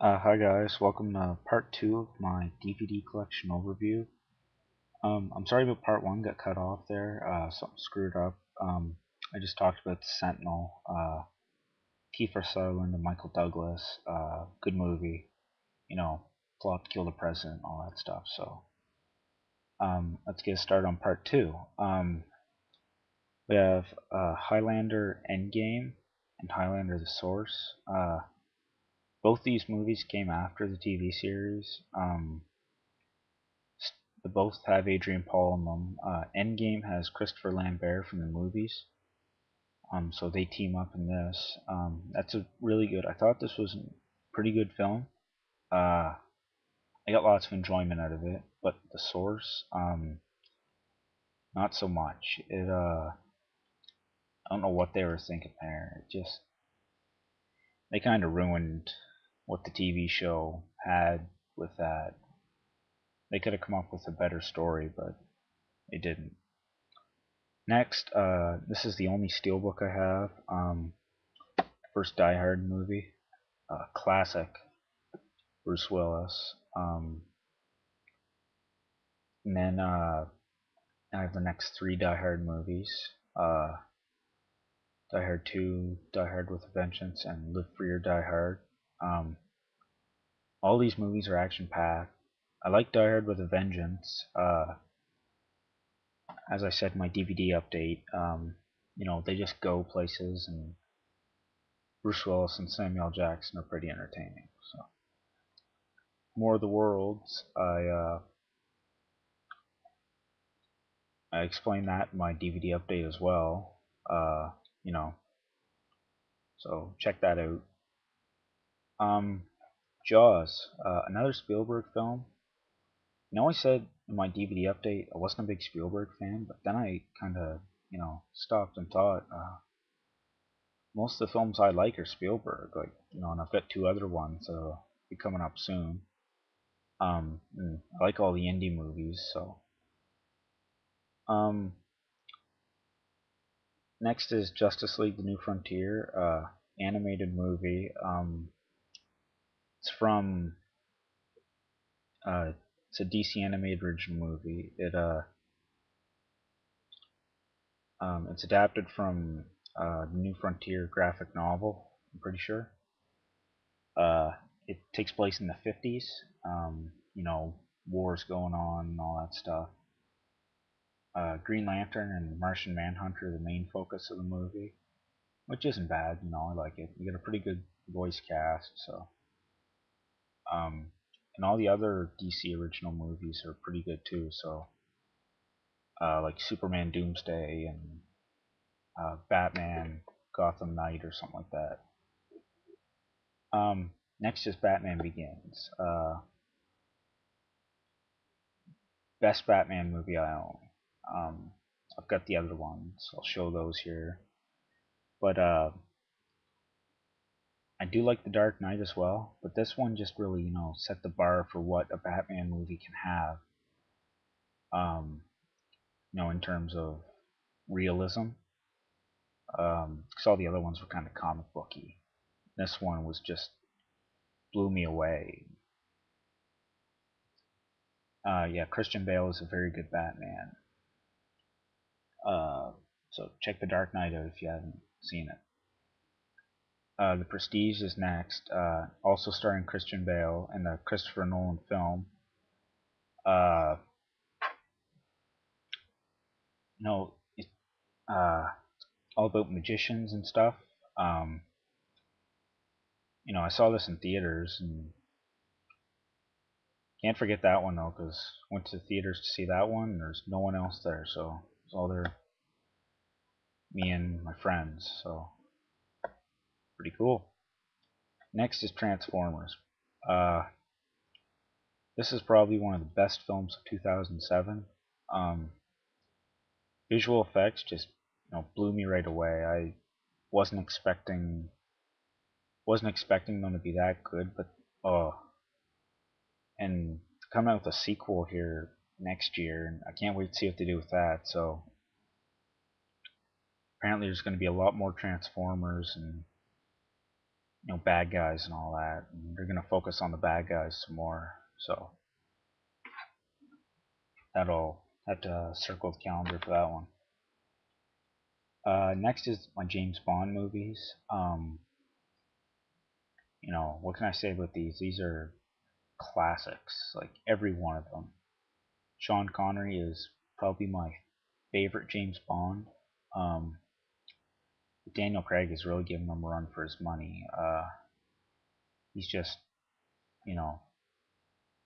Hi guys, welcome to part 2 of my DVD collection overview. I'm sorry about part 1 got cut off there, something screwed up. I just talked about the Sentinel, Kiefer Sutherland and Michael Douglas, good movie, you know, plot to kill the president, all that stuff. So let's get started on part 2. We have Highlander Endgame and Highlander The Source. Both these movies came after the TV series. They both have Adrian Paul in them. Endgame has Christopher Lambert from the movies, so they team up in this. That's a really good. I thought this was a pretty good film. I got lots of enjoyment out of it, but the source, not so much. I don't know what they were thinking there. It just they kind of ruined what the TV show had with that. They could have come up with a better story, but they didn't. Next, this is the only steelbook I have. First Die Hard movie, classic Bruce Willis. And then I have the next three Die Hard movies: Die Hard 2, Die Hard with a Vengeance, and Live Free or Die Hard. Um, all these movies are action packed. I like Die Hard with a Vengeance. As I said in my DVD update, they just go places, and Bruce Willis and Samuel Jackson are pretty entertaining. So, More of the Worlds, I explained that in my DVD update as well. Uh, you know, so check that out. Um, Jaws, another Spielberg film. I said in my DVD update I wasn't a big Spielberg fan, but then I kind of, stopped and thought most of the films I like are Spielberg. Like, and I've got two other ones be coming up soon. And I like all the indie movies, so. Um, Next is Justice League: The New Frontier, animated movie. It's from it's a DC animated original movie. It's adapted from the New Frontier graphic novel. I'm pretty sure. It takes place in the 50s. Wars going on and all that stuff. Green Lantern and Martian Manhunter are the main focus of the movie, which isn't bad. I like it. You get a pretty good voice cast, so. And all the other DC original movies are pretty good too. So, like Superman Doomsday and Batman Gotham Knight or something like that. Next is Batman Begins. Best Batman movie I own. I've got the other ones. I'll show those here. But I do like The Dark Knight as well. But this one just really, set the bar for what a Batman movie can have. In terms of realism. Because all the other ones were kind of comic booky. This one was just blew me away. Yeah, Christian Bale is a very good Batman. So check The Dark Knight out if you haven't seen it. The Prestige is next, also starring Christian Bale in the Christopher Nolan film. Uh, it's all about magicians and stuff. Um, I saw this in theaters and can't forget that one though, because went to the theaters to see that one. And there's no one else there, so it's all there, me and my friends. So pretty cool. Next is Transformers. Uh, this is probably one of the best films of 2007. Um, Visual effects just blew me right away. I wasn't expecting wasn't expecting them to be that good, but oh, and coming out with a sequel here next year, and I can't wait to see what they do with that. So apparently there's going to be a lot more Transformers, and bad guys and all that. And they're gonna focus on the bad guys some more. So that'll have to circle the calendar for that one. Next is my James Bond movies. What can I say about these? These are classics, like every one of them. Sean Connery is probably my favorite James Bond. Um, Daniel Craig is really giving him a run for his money. He's just, you know,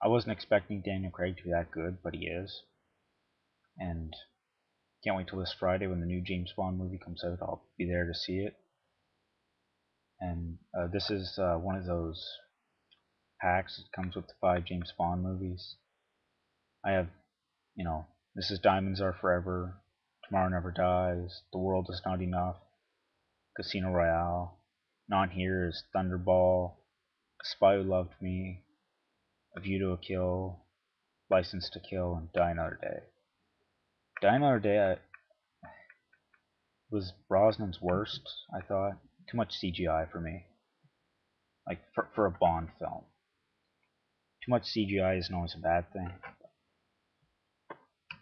I wasn't expecting Daniel Craig to be that good, but he is. And can't wait till this Friday when the new James Bond movie comes out. I'll be there to see it. And this is one of those packs that comes with the 5 James Bond movies. I have, This is Diamonds Are Forever, Tomorrow Never Dies, The World Is Not Enough, Casino Royale. Non here is Thunderball, A Spy Who Loved Me, A View to a Kill, License to Kill, and Die Another Day. Die Another Day was Brosnan's worst, I thought. Too much CGI for me. Like, for a Bond film. Too much CGI isn't always a bad thing.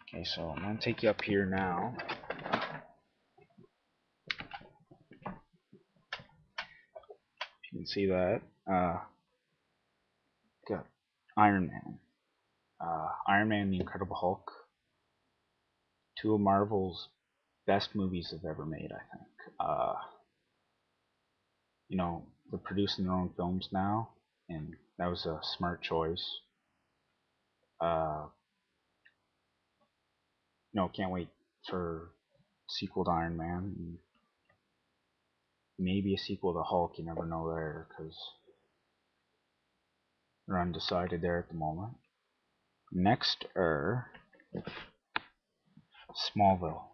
Okay, so I'm going to take you up here now. You can see that. Got Iron Man. Iron Man and the Incredible Hulk. 2 of Marvel's best movies they've ever made, I think. They're producing their own films now, and that was a smart choice. Can't wait for a sequel to Iron Man. And maybe a sequel to Hulk, you never know there, because they're undecided there at the moment. Next are Smallville.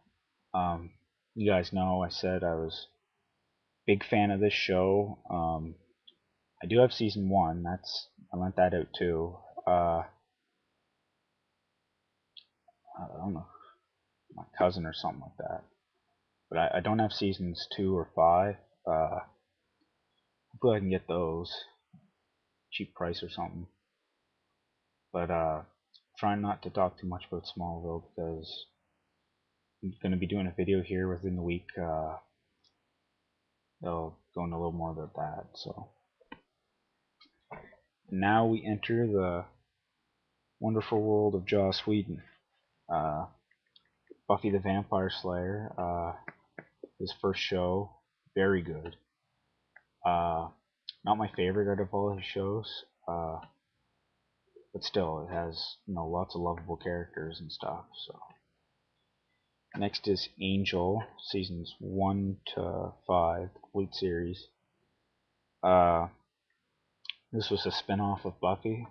You guys know I said I was a big fan of this show. I do have season 1. I lent that out too. I don't know, my cousin or something like that. But I don't have seasons 2 or 5. Hopefully I can get those cheap price or something. But trying not to talk too much about Smallville because I'm going to be doing a video here within the week. They'll go into a little more about that. So now we enter the wonderful world of Joss Whedon. Buffy the Vampire Slayer, his first show, very good. Not my favorite out of all his shows, but still, it has lots of lovable characters and stuff. So next is Angel, seasons 1 to 5, the complete series. This was a spin-off of Buffy.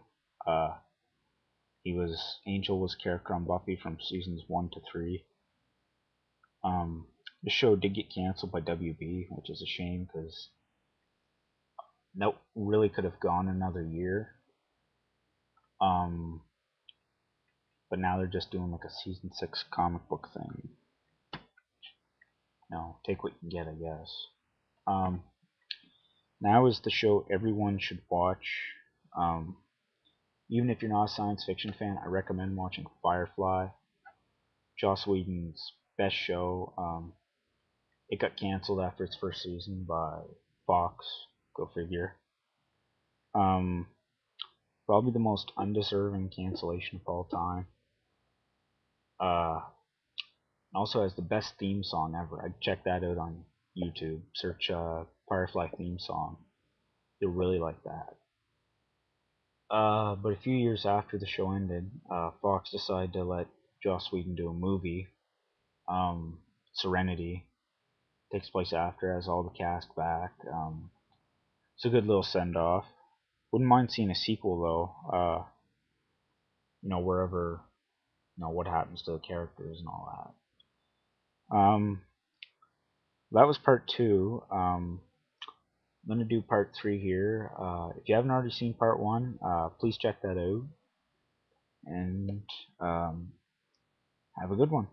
Angel was character on Buffy from seasons 1 to 3. The show did get canceled by WB, which is a shame because that really could have gone another year. But now they're just doing like a season 6 comic book thing. Take what you can get, I guess. Now is the show everyone should watch. Even if you're not a science fiction fan, I recommend watching Firefly. Joss Whedon's best show. It got canceled after its first season by Fox. Go figure. Probably the most undeserving cancellation of all time. Also has the best theme song ever. I'd check that out on YouTube. Search Firefly theme song. You'll really like that. But a few years after the show ended, Fox decided to let Joss Whedon do a movie. Serenity takes place after, has all the cast back. It's a good little send off. Wouldn't mind seeing a sequel though. Wherever, what happens to the characters and all that. That was part 2. I'm gonna do part 3 here. If you haven't already seen part 1, please check that out. And have a good one.